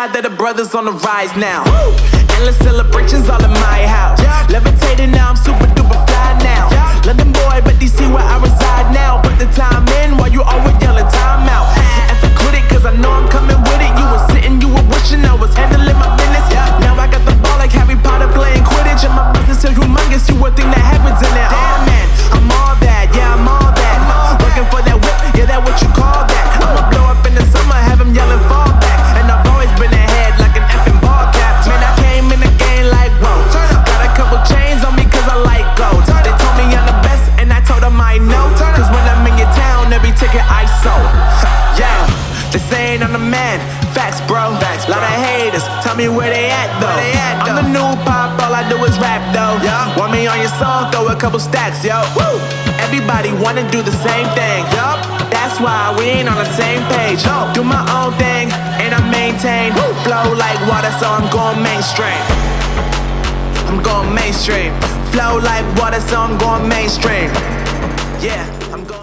God that the brothers on the rise now. Endless celebrations all in my house. Levitating now, I'm super duper fly now. London boy, but DC where I reside now. Put the time in while you always yelling time out. And for quit it, cause I know I'm coming with it. You were sitting, you were wishing I was handling my business. Now I got the ball like Harry Potter playing Quidditch. And my business is humongous, you would think that happens in it. Oh man, I'm all that, yeah, I'm all that. Working for that whip, yeah, that what you call that. I'ma blow up in the summer, have him yelling fall back. And I've always been ahead like an effing ball cap. Man, I came in the game like, whoa. Got a couple chains on me cause I like gold. They told me I'm the best and I told them I know. Cause when I'm in your town, every ticket I sold. Yeah, they saying I'm the man. Facts, bro. Lot of haters, tell me where they at though. I'm the new pop, all I do is rap though. Want me on your song, throw a couple stacks, yo. Woo! Everybody wanna do the same thing. That's why we ain't on the same page. Do my own thing, and I maintain. Flow like water, so I'm going mainstream. I'm going mainstream. Flow like water, so I'm going mainstream. Yeah, I'm going